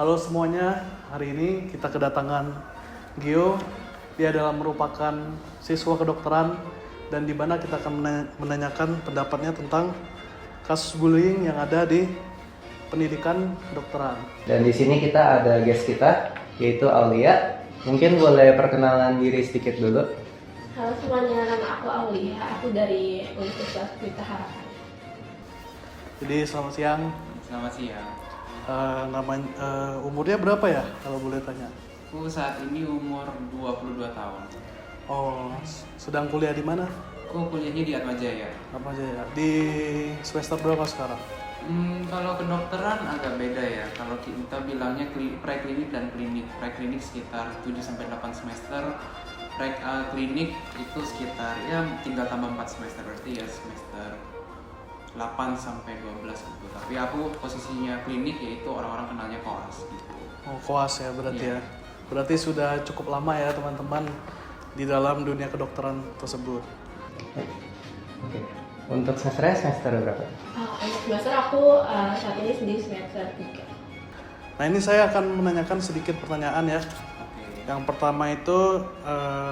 Halo semuanya, hari ini kita kedatangan Gio. Dia adalah merupakan siswa kedokteran dan di mana kita akan menanyakan pendapatnya tentang kasus bullying yang ada di pendidikan kedokteran. Dan di sini kita ada guest kita, yaitu Aulia. Mungkin boleh perkenalan diri sedikit dulu. Halo semuanya, nama aku Aulia, aku dari Universitas Pelita Harapan. Jadi selamat siang. Selamat siang. Umurnya berapa ya kalau boleh tanya? Aku saat ini umur 22 tahun. Oh, sedang kuliah di mana? Aku kuliahnya di Atmajaya. Apa aja ya? Di semester berapa sekarang? Kalau kedokteran agak beda ya. Kalau kita bilangnya preklinik dan klinik. Preklinik sekitar 7-8 semester. Klinik itu sekitar ya tinggal tambah 4 semester, berarti ya semester 8-12 gitu. Tapi aku posisinya klinik, yaitu orang-orang kenalnya koas gitu. Oh, koas ya berarti Iya. ya. Berarti sudah cukup lama ya teman-teman di dalam dunia kedokteran tersebut. Oke. Untuk semester berapa? Untuk semester aku saat ini di semester 3. Nah ini saya akan menanyakan sedikit pertanyaan ya. Oke. Yang pertama itu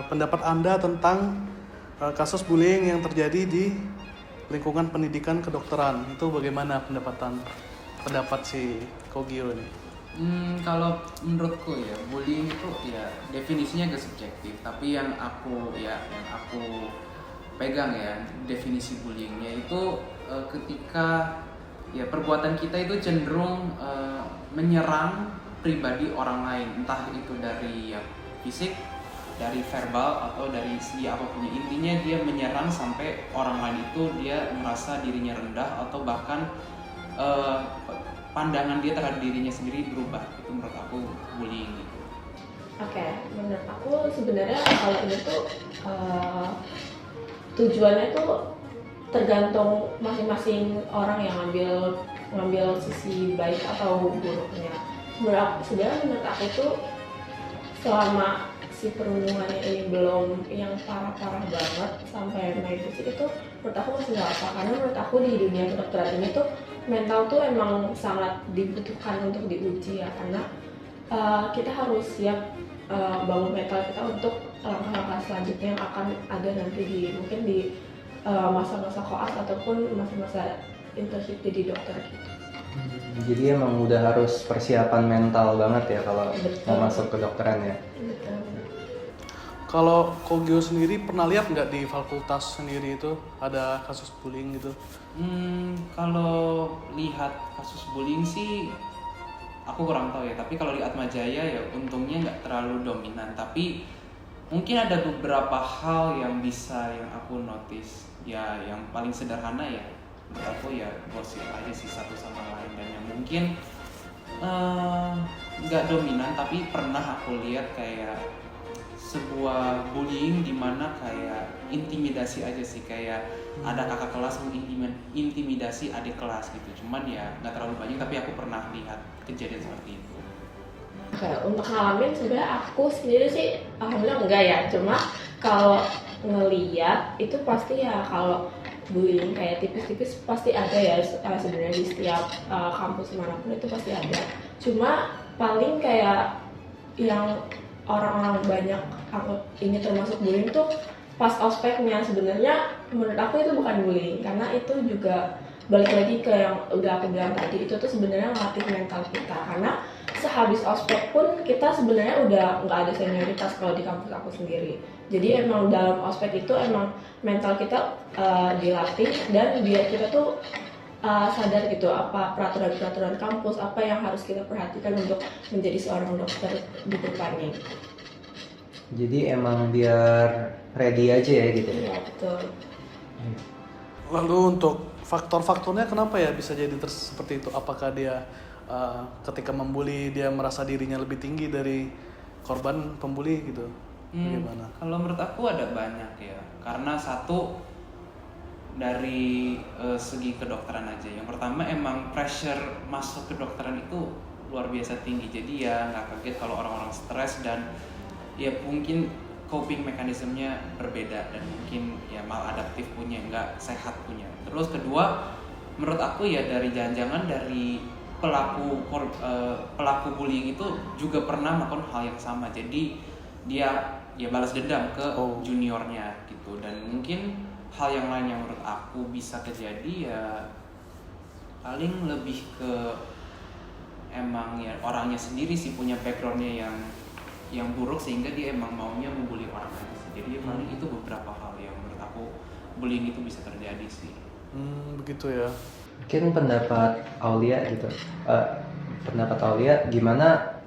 pendapat Anda tentang kasus bullying yang terjadi di lingkungan pendidikan kedokteran. Itu bagaimana pendapat si Kogio ini? Kalau menurutku ya, bullying itu ya definisinya agak subjektif. Tapi yang aku pegang ya, definisi bullyingnya itu ketika ya perbuatan kita itu cenderung menyerang pribadi orang lain, entah itu dari ya, fisik, dari verbal, atau dari segi apapun. Intinya dia menyerang sampai orang lain itu dia merasa dirinya rendah, atau bahkan pandangan dia terhadap dirinya sendiri berubah. Itu menurut aku bullying gitu. Oke, menurut aku sebenarnya kalau ini tuh tujuannya tuh tergantung masing-masing orang yang ngambil sisi baik atau buruknya. Sebenarnya menurut aku tuh selama si perundungannya ini belum yang parah-parah banget sampai main fisik, itu menurut aku masih nggak apa, karena menurut aku di dunia kedokteran ini tuh mental tuh emang sangat dibutuhkan untuk diuji ya, karena kita harus siap bangun mental kita untuk langkah-langkah selanjutnya yang akan ada nanti mungkin di masa-masa koas ataupun masa-masa internship jadi dokter gitu. Jadi emang udah harus persiapan mental banget ya kalau mau masuk kedokteran ya. Betul. Kalau Kogio sendiri pernah lihat nggak di fakultas sendiri itu ada kasus bullying gitu? Kalau lihat kasus bullying sih aku kurang tahu ya. Tapi kalau di Atmajaya ya untungnya nggak terlalu dominan. Tapi mungkin ada beberapa hal yang aku notice ya, yang paling sederhana ya menurut aku ya gosip aja sih satu sama lain, dan yang mungkin nggak dominan. Tapi pernah aku lihat kayak sebuah bullying di mana kayak intimidasi aja sih, kayak ada kakak kelas intimidasi adik kelas gitu. Cuman ya nggak terlalu banyak, tapi aku pernah lihat kejadian seperti itu. Oke, untuk ngalamin sebenarnya aku sendiri sih alhamdulillah enggak ya, cuma kalau ngeliat itu pasti ya, kalau bullying kayak tipis-tipis pasti ada ya sebenarnya di setiap kampus manapun itu pasti ada. Cuma paling kayak yang orang-orang banyak aku ini termasuk bullying tuh pas ospeknya. Sebenarnya menurut aku itu bukan bullying, karena itu juga balik lagi ke yang udah aku bilang tadi, itu tuh sebenarnya ngelatih mental kita, karena sehabis ospek pun kita sebenarnya udah nggak ada senioritas kalau di kampus aku sendiri. Jadi emang dalam ospek itu emang mental kita dilatih, dan biar kita tuh sadar gitu apa peraturan-peraturan kampus, apa yang harus kita perhatikan untuk menjadi seorang dokter di depannya. Jadi emang biar ready aja ya gitu. Iya betul. Lalu untuk faktor-faktornya kenapa ya bisa jadi seperti itu? Apakah dia ketika membuli dia merasa dirinya lebih tinggi dari korban pembuli gitu? Bagaimana? Kalau menurut aku ada banyak ya. Karena satu dari segi kedokteran aja. Yang pertama emang pressure masuk kedokteran itu luar biasa tinggi. Jadi ya nggak kaget kalau orang-orang stres, dan ya mungkin coping mekanismenya berbeda, dan mungkin ya maladaptif punya, nggak sehat punya. Terus kedua, menurut aku ya dari jangan-jangan dari pelaku bullying itu juga pernah melakukan hal yang sama, jadi dia balas dendam ke juniornya gitu. Dan mungkin hal yang lain yang menurut aku bisa terjadi ya paling lebih ke emang ya orangnya sendiri sih punya backgroundnya yang buruk sehingga dia emang maunya membuli orang lain sih. Jadi ya paling itu beberapa hal yang menurut aku bullying itu bisa terjadi sih. Begitu ya. Mungkin pendapat Aulia gitu. Pendapat Aulia gimana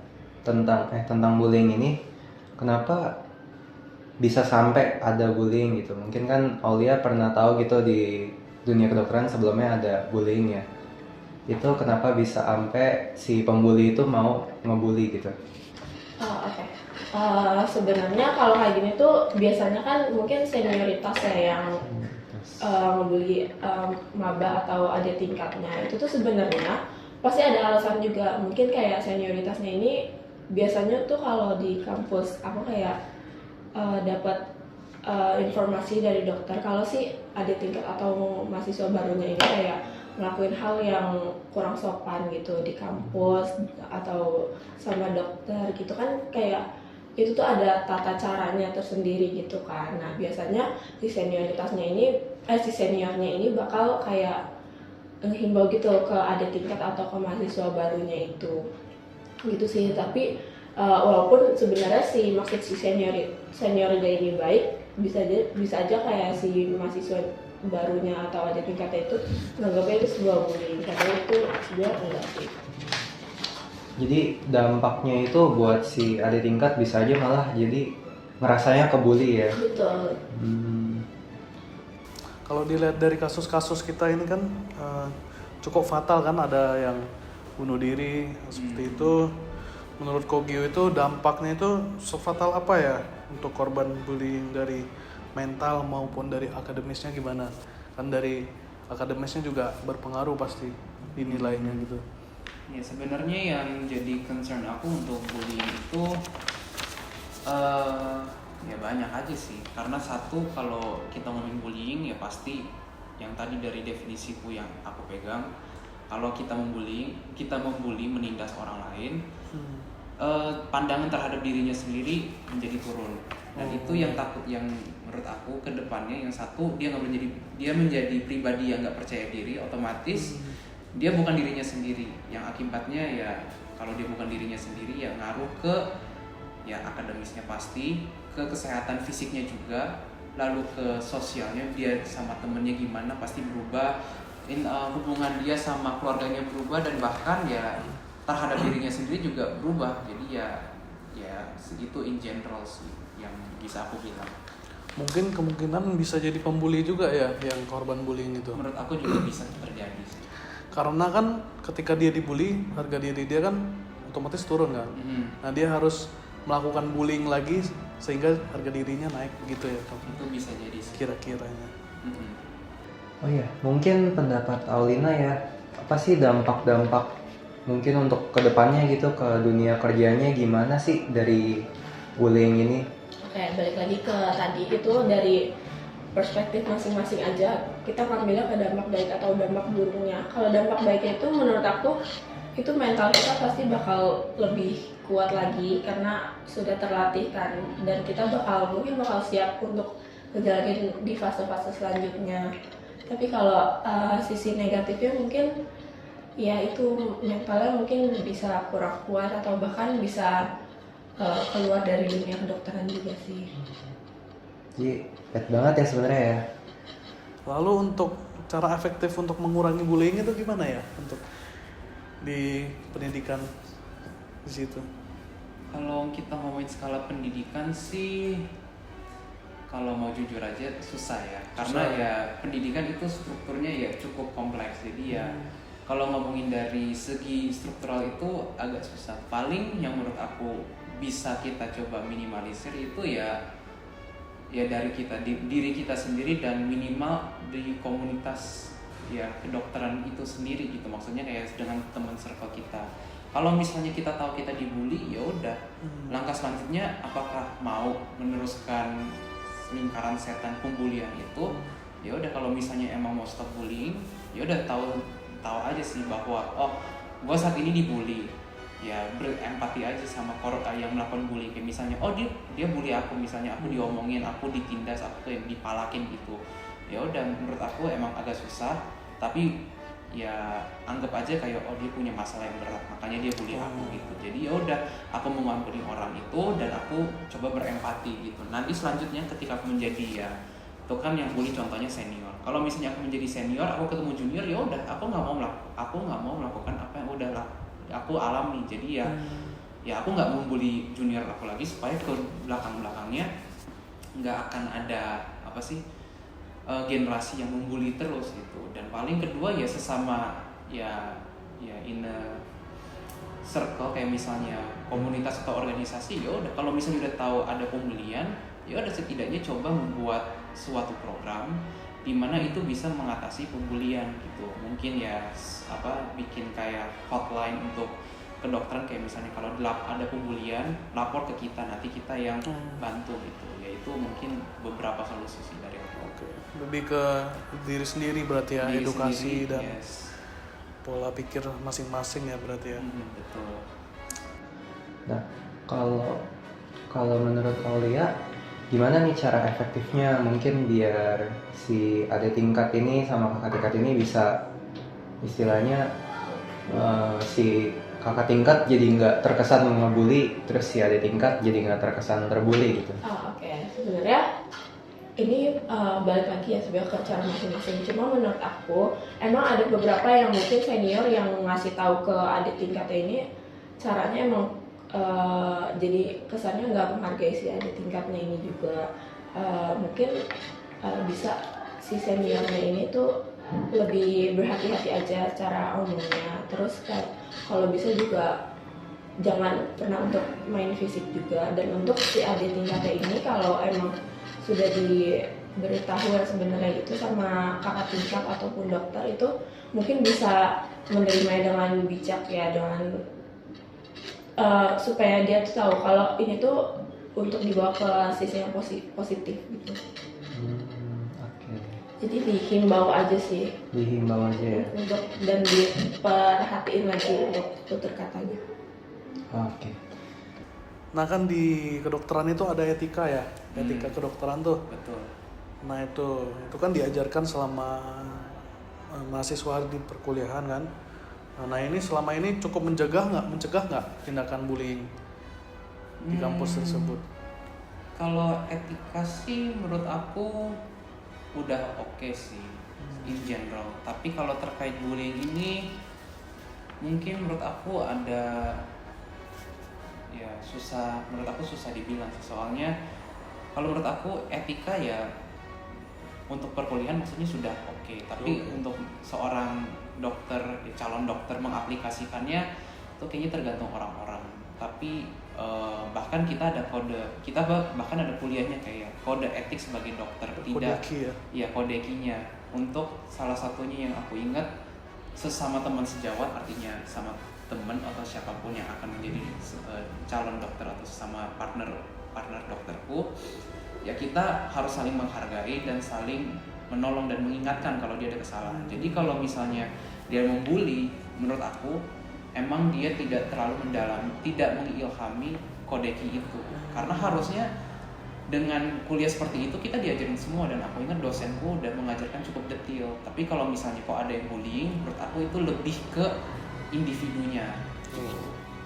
tentang bullying ini? Kenapa bisa sampai ada bullying gitu? Mungkin kan Aulia pernah tahu gitu di dunia kedokteran sebelumnya ada bullying ya. Itu kenapa bisa sampai si pembuli itu mau ngebully gitu? Oke. Sebenarnya kalau kayak gini tuh biasanya kan mungkin senioritas ya yang ngebully maba atau adik tingkatnya. Itu tuh sebenarnya pasti ada alasan juga. Mungkin kayak senioritasnya ini biasanya tuh kalau di kampus aku kayak dapat informasi dari dokter kalau si adik tingkat atau mahasiswa barunya ini kayak ngelakuin hal yang kurang sopan gitu di kampus atau sama dokter gitu kan, kayak itu tuh ada tata caranya tersendiri gitu kan. Nah biasanya si seniornya ini bakal kayak himbau gitu ke adik tingkat atau ke mahasiswa barunya itu gitu sih. Tapi walaupun sebenarnya si maksud si seniornya ini baik, bisa aja kayak si mahasiswa barunya atau adik tingkatnya itu menganggapnya itu sebuah bullying, karena itu sebenarnya enggak sih. Jadi dampaknya itu buat si adik tingkat bisa aja malah jadi ngerasanya kebuli ya. Betul. Kalau dilihat dari kasus-kasus kita ini kan cukup fatal kan, ada yang bunuh diri seperti itu. Menurut Kogio itu dampaknya itu sefatal apa ya untuk korban bullying dari mental maupun dari akademisnya gimana? Kan dari akademisnya juga berpengaruh pasti di nilainya gitu. Ya sebenarnya yang jadi concern aku untuk bullying itu ya banyak aja sih. Karena satu, kalau kita ngomongin bullying ya pasti yang tadi dari definisiku yang aku pegang, kalau kita membuli menindas orang lain, pandangan terhadap dirinya sendiri menjadi turun. Dan itu yang menurut aku ke depannya, yang satu dia menjadi pribadi yang nggak percaya diri, otomatis dia bukan dirinya sendiri, yang akibatnya ya kalau dia bukan dirinya sendiri ya ngaruh ke ya akademisnya pasti, ke kesehatan fisiknya juga, lalu ke sosialnya, dia sama temennya gimana pasti berubah, hubungan dia sama keluarganya berubah, dan bahkan ya terhadap dirinya sendiri juga berubah. Jadi ya segitu in general sih yang bisa aku bilang. Mungkin kemungkinan bisa jadi pembuli juga ya yang korban bullying itu. Menurut aku juga bisa terjadi sih. Karena kan ketika dia dibully, harga diri dia kan otomatis turun kan. Nah dia harus melakukan bullying lagi sehingga harga dirinya naik gitu ya. Itu bisa jadi sih. Kira-kiranya. Oh iya, mungkin pendapat Aulina ya, apa sih dampak-dampak mungkin untuk kedepannya gitu ke dunia kerjanya gimana sih dari bullying ini? Oke, balik lagi ke tadi itu dari perspektif masing-masing aja, kita ngambilnya ke dampak baik atau dampak buruknya. Kalau dampak baiknya itu menurut aku itu mental kita pasti bakal lebih kuat lagi karena sudah terlatih kan, dan kita mungkin bakal siap untuk ngejalanin di fase-fase selanjutnya. Tapi kalau sisi negatifnya mungkin ya itu mentalnya mungkin bisa kurang kuat atau bahkan bisa keluar dari dunia kedokteran juga sih. Jadi bad banget ya sebenarnya ya. Lalu untuk cara efektif untuk mengurangi bullying itu gimana ya untuk di pendidikan di situ? Kalau kita ngomongin skala pendidikan sih, kalau mau jujur aja susah ya, karena ya pendidikan itu strukturnya ya cukup kompleks. Jadi ya kalau ngomongin dari segi struktural itu agak susah. Paling yang menurut aku bisa kita coba minimalisir itu ya dari diri kita sendiri, dan minimal di komunitas ya kedokteran itu sendiri gitu. Maksudnya kayak dengan teman circle kita. Kalau misalnya kita tahu kita dibully, ya udah langkah selanjutnya apakah mau meneruskan lingkaran setan pembulian itu? Ya udah, kalau misalnya emang mau stop bullying, ya udah tahu aja sih bahwa gue saat ini dibully, ya berempati aja sama yang melakukan bullying. Kayak misalnya, oh dia bully aku, misalnya aku diomongin, aku ditindas, aku kayak dipalakin gitu. Ya udah, menurut aku emang agak susah, tapi ya anggap aja kayak oh dia punya masalah yang berat, makanya dia bully aku gitu. Jadi ya udah, aku mengampuni orang itu dan aku coba berempati gitu. Nanti selanjutnya ketika aku menjadi ya, itu kan yang bully contohnya senior. Kalau misalnya aku menjadi senior, aku ketemu junior, ya udah, aku nggak mau melakukan apa yang udah aku alami. Jadi ya aku nggak membuli junior aku lagi, supaya ke belakangnya nggak akan ada apa sih, generasi yang membuli terus gitu. Dan paling kedua ya sesama ya in a circle, kayak misalnya komunitas atau organisasi, ya udah, kalau misalnya udah tahu ada pembulian, ya udah setidaknya coba membuat suatu program di mana itu bisa mengatasi pembulian gitu. Mungkin ya bikin kayak hotline untuk kedokteran, kayak misalnya kalau ada pembulian, lapor ke kita, nanti kita yang bantu gitu. Ya itu mungkin beberapa solusi sih dari aku. Oke. Lebih ke diri sendiri berarti ya, Diri edukasi sendiri, dan yes. pola pikir masing-masing ya berarti ya. Betul. Nah, kalau menurut Aulia, gimana nih cara efektifnya mungkin biar si adik tingkat ini sama kakak tingkat ini bisa istilahnya si kakak tingkat jadi nggak terkesan ngebully, terus si adik tingkat jadi nggak terkesan terbully gitu. Oke. Sebenarnya ini balik lagi ya sebenarnya ke cara masing-masing. Cuma menurut aku emang ada beberapa yang mungkin senior yang ngasih tahu ke adik tingkatnya ini caranya emang jadi kesannya nggak menghargai si adik tingkatnya ini juga. Mungkin bisa si seniornya ini tuh lebih berhati-hati aja cara omongnya. Terus kalau bisa juga jangan pernah untuk main fisik juga. Dan untuk si adik tingkatnya ini, kalau emang sudah diberitahu yang sebenarnya itu sama kakak tingkat ataupun dokter, itu mungkin bisa menerima dengan bijak ya, dengan supaya dia tuh tahu kalau ini tuh untuk dibawa ke sisi yang positif gitu. Oke. Jadi dihimbau aja sih. Dihimbau aja ya. Dan diperhatiin lagi untuk tutur katanya. Oke. Nah kan di kedokteran itu ada etika ya, etika kedokteran tuh. Betul. Nah itu kan diajarkan selama mahasiswa di perkuliahan kan. Nah ini selama ini cukup mencegah nggak tindakan bullying di kampus tersebut? Kalau etika sih menurut aku udah oke sih in general. Tapi kalau terkait bullying ini mungkin menurut aku ada ya menurut aku susah dibilang sih. Soalnya kalau menurut aku etika ya untuk perkuliahan maksudnya sudah oke. Tapi untuk seorang dokter, calon dokter mengaplikasikannya itu kayaknya tergantung orang-orang. Tapi bahkan kita bahkan ada kuliahnya kayak kode etik sebagai dokter. Kodeki ya? Iya, kodekinya. Untuk salah satunya yang aku ingat, sesama teman sejawat, artinya sama teman atau siapapun yang akan menjadi calon dokter atau sesama partner dokterku, ya kita harus saling menghargai dan saling menolong dan mengingatkan kalau dia ada kesalahan. Jadi kalau misalnya dia membuli, menurut aku emang dia tidak terlalu mendalam, tidak mengilhami kodeki itu. Karena harusnya dengan kuliah seperti itu kita diajarin semua, dan aku ingat dosenku udah mengajarkan cukup detail. Tapi kalau misalnya kok ada yang bullying, menurut aku itu lebih ke individunya.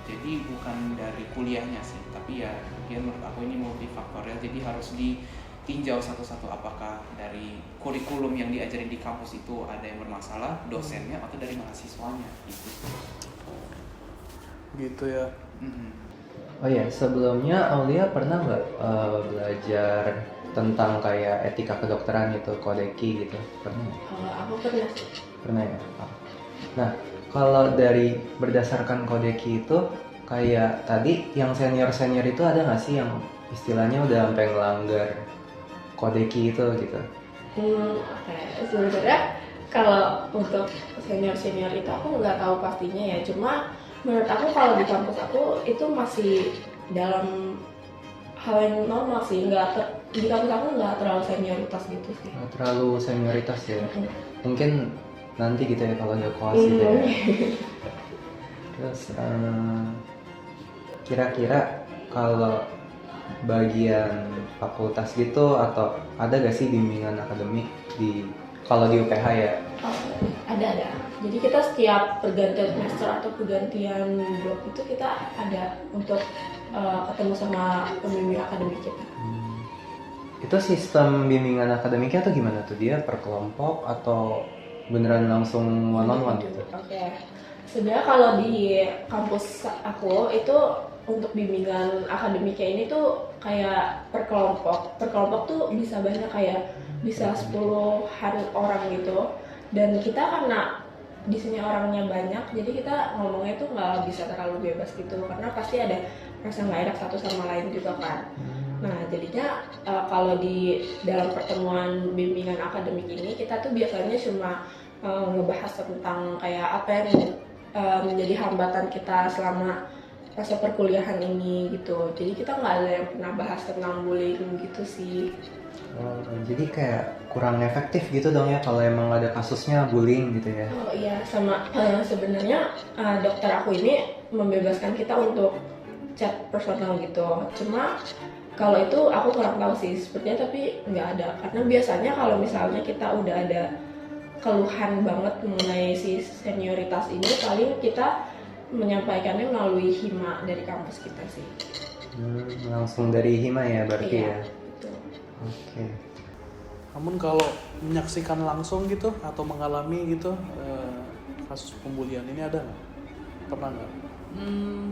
Jadi bukan dari kuliahnya sih, tapi ya menurut aku ini multifaktorial. Jadi harus ditinjau satu-satu, apakah dari kurikulum yang diajarin di kampus itu ada yang bermasalah, dosennya, atau dari mahasiswanya gitu. Gitu ya. Oh ya, sebelumnya Aulia pernah nggak belajar tentang kayak etika kedokteran gitu, kodeki gitu? Pernah nggak? Aku pernah sih. Pernah ya? Oh. Nah, kalau dari berdasarkan kodeki itu, kayak tadi yang senior-senior itu ada nggak sih yang istilahnya udah sampai ngelanggar kodeki itu gitu? Oke. Sebenarnya kalau untuk senior-senior itu aku nggak tahu pastinya ya. Cuma menurut aku kalau di kampus aku itu masih dalam hal yang normal sih. Di kampus aku nggak terlalu senioritas gitu sih. Nggak terlalu senioritas ya? Mungkin nanti gitu ya kalau ada koas gitu ya. Terus kira-kira kalau bagian fakultas gitu atau ada gak sih bimbingan akademik kalau di UPH ya? Ada. Jadi kita setiap pergantian semester atau pergantian blok itu kita ada untuk ketemu sama pembimbing akademik kita. Itu sistem bimbingan akademiknya tuh gimana tuh? Dia per kelompok atau beneran langsung one on one gitu? Oke. Sebenarnya kalau di kampus aku itu untuk bimbingan akademiknya ini tuh kayak per kelompok. Per kelompok tuh bisa banyak, kayak bisa 10-an orang gitu. Dan kita karena di sini orangnya banyak, jadi kita ngomongnya tuh nggak bisa terlalu bebas gitu, karena pasti ada rasa nggak enak satu sama lain juga kan. Nah jadinya kalau di dalam pertemuan bimbingan akademik ini kita tuh biasanya cuma ngebahas tentang kayak apa yang menjadi hambatan kita selama masa perkuliahan ini gitu. Jadi kita nggak ada yang pernah bahas tentang bullying gitu sih. Oh, jadi kayak kurang efektif gitu dong ya kalau emang ada kasusnya bullying gitu ya? Oh iya, sama sebenarnya dokter aku ini membebaskan kita untuk chat personal gitu. Cuma kalau itu aku kurang tahu sih sepertinya, tapi nggak ada. Karena biasanya kalau misalnya kita udah ada keluhan banget mengenai si senioritas ini, paling kita menyampaikannya melalui hima dari kampus kita sih. Langsung dari hima ya berarti Iya, ya? gitu. Oke. Namun kalau menyaksikan langsung gitu atau mengalami gitu kasus pembulian ini ada nggak? Pernah nggak?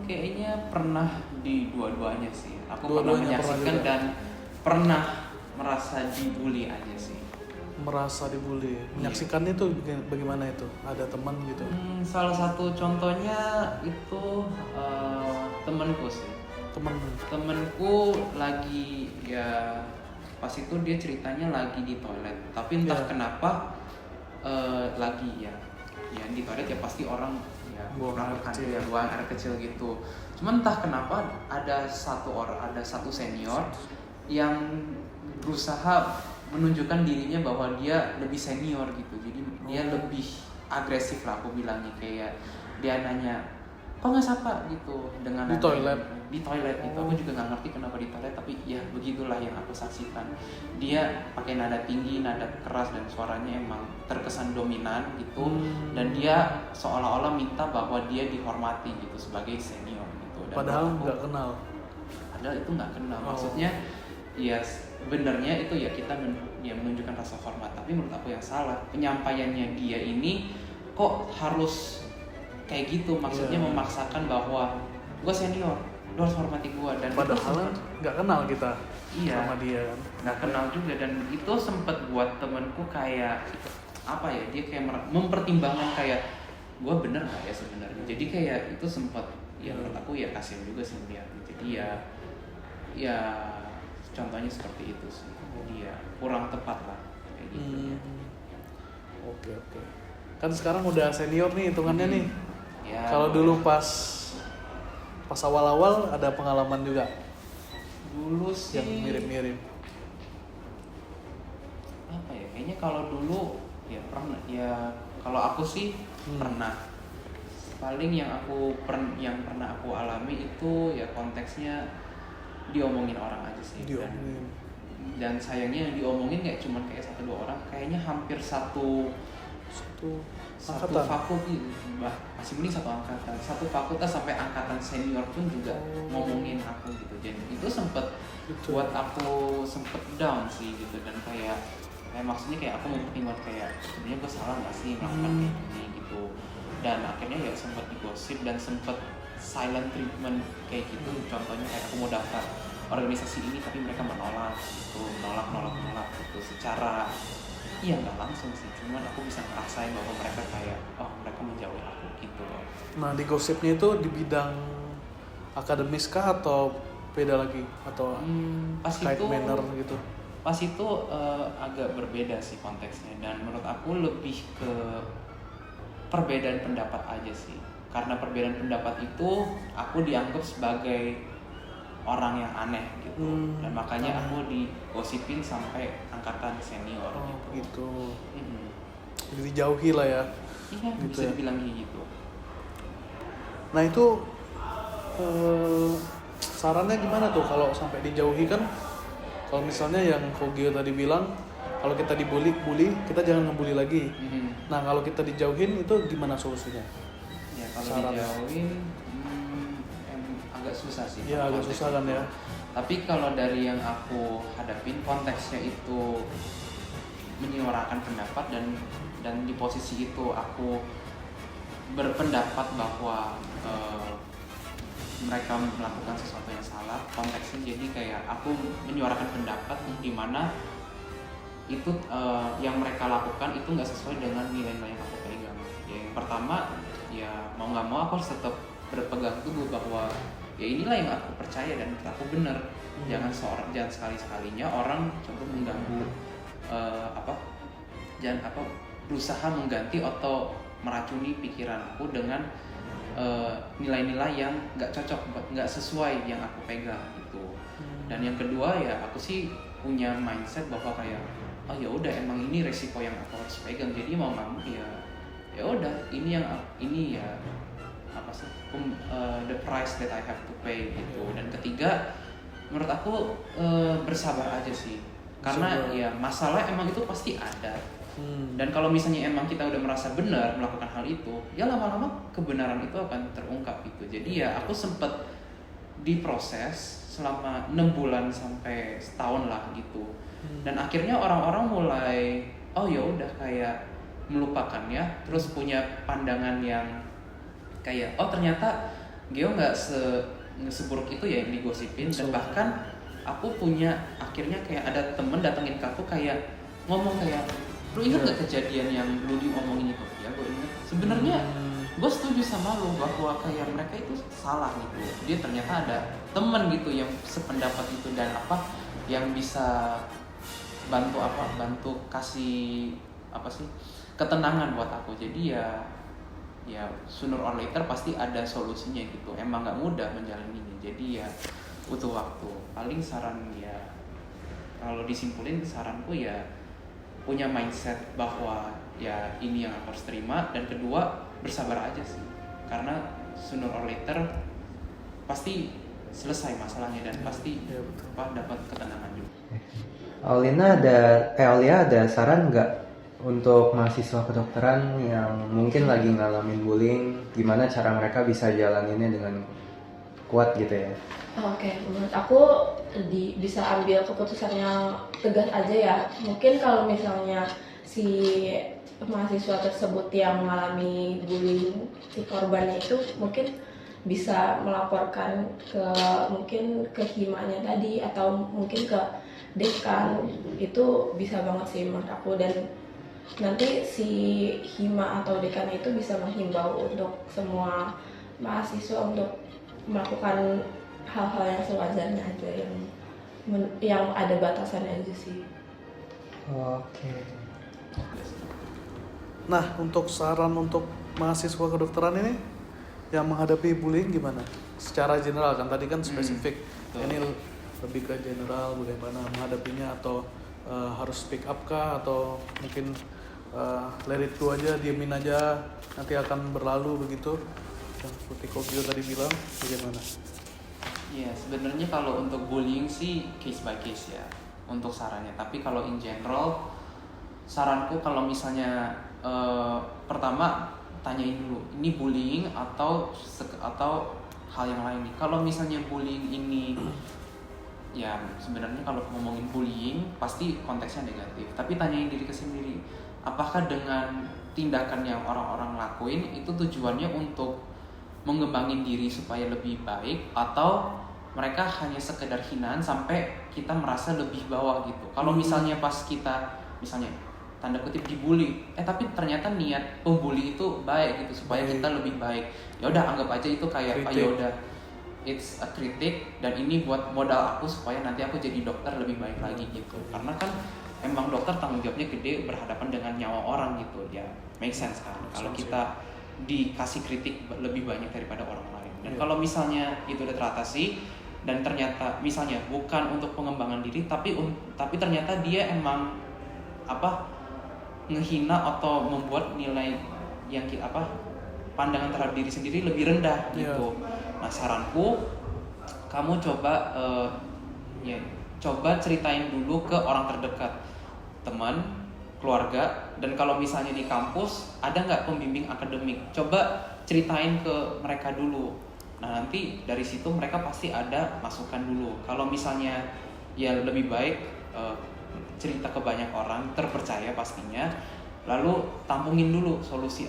Kayaknya pernah di dua-duanya sih. Aku pernah Dua-duanya pernah menyaksikan juga. dan pernah merasa dibully aja sih. Merasa dibully. Menyaksikannya itu bagaimana itu? Ada teman gitu? Salah satu contohnya itu temenku sih. Temenku lagi ya pas itu dia ceritanya lagi di toilet, tapi entah Iya. kenapa lagi ya di toilet ya pasti orang ya Buang air kecil. ya buang air kecil gitu. Cuman entah kenapa ada satu senior yang berusaha menunjukkan dirinya bahwa dia lebih senior gitu, jadi dia lebih agresif lah aku bilangnya, kayak dia nanya kok nggak sapa gitu dengan Di nada toilet? di toilet gitu. Aku juga nggak ngerti kenapa di toilet, tapi ya begitulah yang aku saksikan. Dia pakai nada tinggi, nada keras, dan suaranya emang terkesan dominan gitu. Dan dia seolah-olah minta bahwa dia dihormati gitu sebagai senior gitu. Dan Padahal menurut aku, nggak kenal. padahal itu nggak kenal. Oh. Maksudnya ya benernya itu ya kita menunjukkan rasa hormat, tapi menurut aku yang salah penyampaiannya dia ini kok harus kayak gitu, maksudnya Iya. memaksakan bahwa gue senior, lo harus hormati gue, dan itu Padahal sempet- nggak kenal kita Iya. sama dia kan. nggak kenal juga, dan itu sempet buat temenku kayak apa ya, dia kayak mempertimbangkan kayak gue bener nggak ya sebenarnya. Jadi kayak itu sempet ya menurut aku ya kasihan juga sih dia. Jadi ya contohnya seperti itu sih. Jadi ya kurang tepat lah kayak gitu. Oke. Kan sekarang udah senior nih hitungannya nih. Ya, Kalau dulu pas awal-awal ada pengalaman juga dulu sih yang mirip-mirip. apa ya, kayaknya kalau dulu ya pernah ya, kalau aku sih pernah. Paling yang pernah aku alami itu ya konteksnya diomongin orang aja sih. Diomongin. Dan sayangnya yang diomongin nggak cuma kayak 1-2 orang, kayaknya hampir satu Angkatan. fakultas, masih mending satu fakultas sampai angkatan senior pun juga ngomongin aku gitu. Dan itu sempet Betul. buat aku sempet down sih gitu, dan kayak maksudnya kayak aku mempertimbangkan kayak sebenarnya gue salah nggak sih melakukan kayak gini gitu. Dan akhirnya ya sempet digosip dan sempet silent treatment kayak gitu. Contohnya kayak aku mau daftar organisasi ini tapi mereka menolak gitu secara iya nggak langsung sih, cuman aku bisa ngerasain bahwa mereka kayak mereka menjauhi aku gitu loh. Nah, di gosipnya itu di bidang akademis kah atau beda lagi atau Pas terkait itu manner gitu? Pas itu agak berbeda sih konteksnya, dan menurut aku lebih ke perbedaan pendapat aja sih. Karena perbedaan pendapat itu aku dianggap sebagai orang yang aneh gitu, dan makanya aku digosipin sampai angkatan senior gitu. Mm-mm. Jadi jauhi lah ya. Iya, Gitu bisa ya. dibilang kayak gitu. Nah itu sarannya gimana tuh kalau sampai dijauhi kan? Kalau misalnya yang Kogio tadi bilang, kalau kita dibully, kita jangan ngebully lagi. Nah kalau kita dijauhin itu gimana solusinya? Ya kalau Saran. dijauhin agak susah sih. Ya agak konteks susah kan itu. ya. Tapi kalau dari yang aku hadapin, konteksnya itu menyuarakan pendapat dan di posisi itu aku berpendapat bahwa mereka melakukan sesuatu yang salah, konteksnya jadi kayak aku menyuarakan pendapat di mana itu yang mereka lakukan itu nggak sesuai dengan nilai-nilai yang aku pegang. Ya, yang pertama ya mau nggak mau aku harus tetap berpegang teguh bahwa ya inilah yang aku percaya dan aku benar. Jangan sekali-sekalinya orang coba mengganggu berusaha mengganti atau meracuni pikiran aku dengan nilai-nilai yang nggak cocok, nggak sesuai yang aku pegang gitu. Dan yang kedua ya aku sih punya mindset bahwa kayak oh ya udah emang ini resiko yang aku harus pegang, jadi mau nggak mau ya udah ini ya apa sih the price that I have to pay gitu. Dan ketiga menurut aku bersabar aja sih, karena ya masalah emang itu pasti ada. Dan kalau misalnya emang kita udah merasa benar melakukan hal itu, ya lama-lama kebenaran itu akan terungkap gitu. Jadi ya aku sempet diproses selama 6 bulan sampai setahun lah gitu. Dan akhirnya orang-orang mulai oh ya udah kayak melupakannya, terus punya pandangan yang kayak oh ternyata Geo nggak seburuk itu ya yang digosipin. Dan bahkan aku punya akhirnya kayak ada temen datengin ke aku kayak ngomong kayak lu ingat gak kejadian yang lu diomongin itu? Ya gue ingat. Sebenarnya gue setuju sama lu bahwa kayak mereka itu salah gitu. Dia ternyata ada temen gitu yang sependapat itu dan apa yang bisa bantu kasih apa sih ketenangan buat aku. Jadi ya sooner or later pasti ada solusinya gitu. Emang nggak mudah menjalaninya. Jadi ya butuh waktu. Paling saran ya kalau disimpulin saranku ya punya mindset bahwa ya ini yang aku harus terima, dan kedua bersabar aja sih, karena sooner or later pasti selesai masalahnya dan pasti dapat ketenangan juga. Aulia ada saran nggak untuk mahasiswa kedokteran yang mungkin lagi ngalamin bullying, gimana cara mereka bisa jalaninnya dengan kuat gitu ya? Oke, menurut aku bisa ambil keputusan yang tegas aja ya. Mungkin kalau misalnya si mahasiswa tersebut yang mengalami bullying, si korbannya itu mungkin bisa melaporkan mungkin ke himanya tadi atau mungkin ke dekan. Itu bisa banget sih menurut aku, dan nanti si hima atau dekan itu bisa menghimbau untuk semua mahasiswa untuk melakukan hal-hal yang sewajarnya aja, yang ada batasannya aja sih. Oke. Nah untuk saran untuk mahasiswa kedokteran ini yang menghadapi bullying gimana? Secara general kan tadi kan spesifik. Ini lebih ke general bagaimana menghadapinya, atau harus speak up kah, atau mungkin let it go aja, diemin aja, nanti akan berlalu begitu. Yang seperti Kogio tadi bilang, bagaimana? Ya sebenarnya kalau untuk bullying sih case by case ya untuk sarannya. Tapi kalau in general saranku kalau misalnya pertama tanyain dulu ini bullying atau hal yang lain nih. Kalau misalnya bullying ini ya sebenarnya kalau ngomongin bullying pasti konteksnya negatif. Tapi tanyain diri ke sendiri, apakah dengan tindakan yang orang-orang lakuin itu tujuannya untuk mengembangin diri supaya lebih baik, atau mereka hanya sekedar hinaan sampai kita merasa lebih bawah gitu. Kalau misalnya pas kita misalnya tanda kutip dibully, tapi ternyata niat pembuli itu baik gitu supaya kita lebih baik. Ya udah anggap aja itu kayak ya udah it's a critic, dan ini buat modal aku supaya nanti aku jadi dokter lebih baik lagi gitu. Karena kan emang dokter tanggung jawabnya gede berhadapan dengan nyawa orang gitu. Ya make sense kan kalau kita dikasih kritik lebih banyak daripada orang lain. Dan kalau misalnya itu udah teratasi dan ternyata misalnya bukan untuk pengembangan diri tapi ternyata dia emang ngehina atau membuat nilai yang pandangan terhadap diri sendiri lebih rendah Iya. gitu. Nah saranku kamu coba ya coba ceritain dulu ke orang terdekat, teman, keluarga, dan kalau misalnya di kampus ada nggak pembimbing akademik, coba ceritain ke mereka dulu. Nah nanti dari situ mereka pasti ada masukan dulu. Kalau misalnya ya lebih baik cerita ke banyak orang terpercaya pastinya, lalu tampungin dulu solusi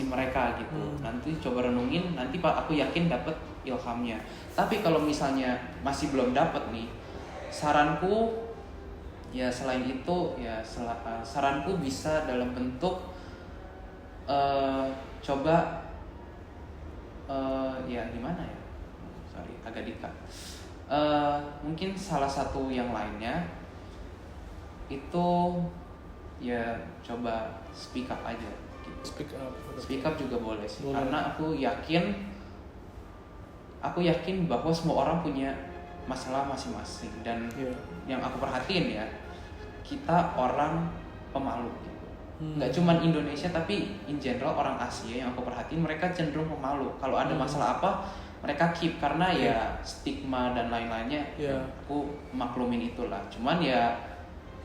mereka gitu. Nanti coba renungin, nanti Pak aku yakin dapat ilhamnya. Tapi kalau misalnya masih belum dapat nih, saranku ya selain itu ya saranku bisa dalam bentuk coba ya gimana ya, sorry agak dika. Mungkin salah satu yang lainnya itu ya coba speak up aja gitu. Speak up juga boleh sih, karena aku yakin bahwa semua orang punya masalah masing-masing, dan yang aku perhatiin ya, kita orang pemalu gitu. Nggak cuman Indonesia tapi in general orang Asia yang aku perhatiin mereka cenderung pemalu. Kalau ada masalah apa mereka keep, karena ya stigma dan lain-lainnya. Aku maklumin itulah. Cuman ya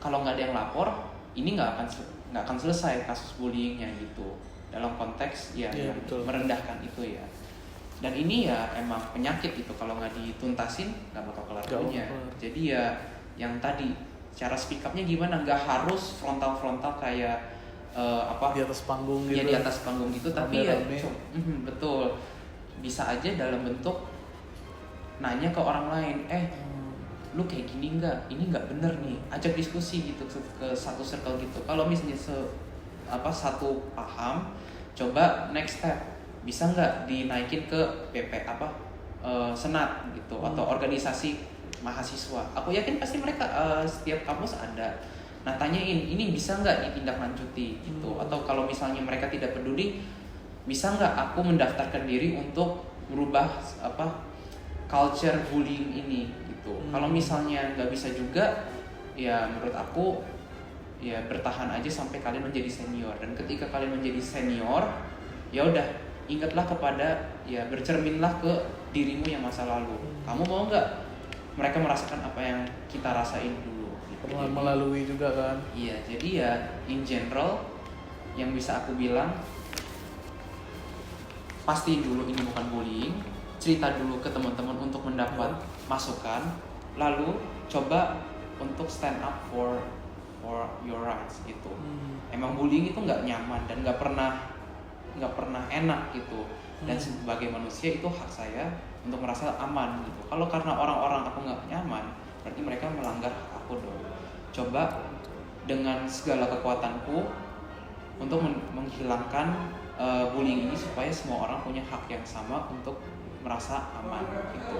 kalau nggak ada yang lapor, ini nggak akan selesai kasus bullyingnya gitu. Dalam konteks ya yang merendahkan itu ya. Dan ini ya emang penyakit gitu, kalau nggak dituntasin nggak bakal kelar-kelarnya. Jadi ya yang tadi cara speak up-nya gimana, nggak harus frontal kayak di atas panggung gitu. Ya di atas panggung gitu, tapi ya betul, bisa aja dalam bentuk nanya ke orang lain, lu kayak gini nggak, ini nggak bener nih, ajak diskusi gitu ke satu circle gitu. Kalau misalnya satu paham, coba next step, bisa nggak dinaikin ke senat gitu atau organisasi mahasiswa. Aku yakin pasti mereka setiap kampus ada. Nah tanyain, ini bisa nggak ditindaklanjuti gitu. Atau kalau misalnya mereka tidak peduli, bisa nggak aku mendaftarkan diri untuk merubah culture bullying ini gitu. Kalau misalnya nggak bisa juga, ya menurut aku ya bertahan aja sampai kalian menjadi senior. Dan ketika kalian menjadi senior, ya udah ingatlah kepada, ya bercerminlah ke dirimu yang masa lalu. Kamu mau nggak mereka merasakan apa yang kita rasain dulu gitu. Pernah melalui juga kan. Iya, jadi ya in general yang bisa aku bilang, pastiin dulu ini bukan bullying, cerita dulu ke teman-teman untuk mendapat masukan, lalu coba untuk stand up for your rights gitu. Emang bullying itu nggak nyaman dan nggak pernah enak gitu. Dan sebagai manusia itu hak saya untuk merasa aman gitu. Kalau karena orang-orang aku nggak nyaman, berarti mereka melanggar hak aku dong. Coba dengan segala kekuatanku untuk menghilangkan bullying ini, supaya semua orang punya hak yang sama untuk merasa aman gitu.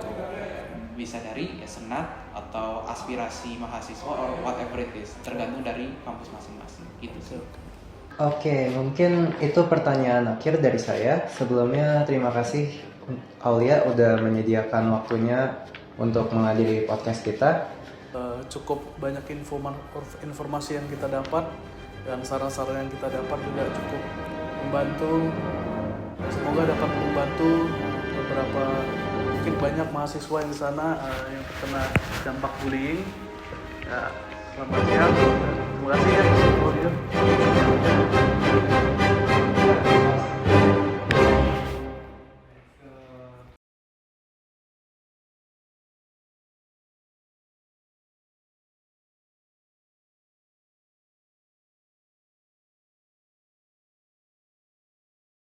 Bisa dari ya senat atau aspirasi mahasiswa or whatever it is, tergantung dari kampus masing-masing gitu sih. Oke, mungkin itu pertanyaan akhir dari saya. Sebelumnya terima kasih Aulia udah menyediakan waktunya untuk menghadiri podcast kita. Cukup banyak informasi yang kita dapat, dan saran-saran yang kita dapat juga cukup membantu. Semoga dapat membantu beberapa, mungkin banyak mahasiswa yang di sana yang terkena dampak bullying. Ya, selamat siang. Terima kasih ya.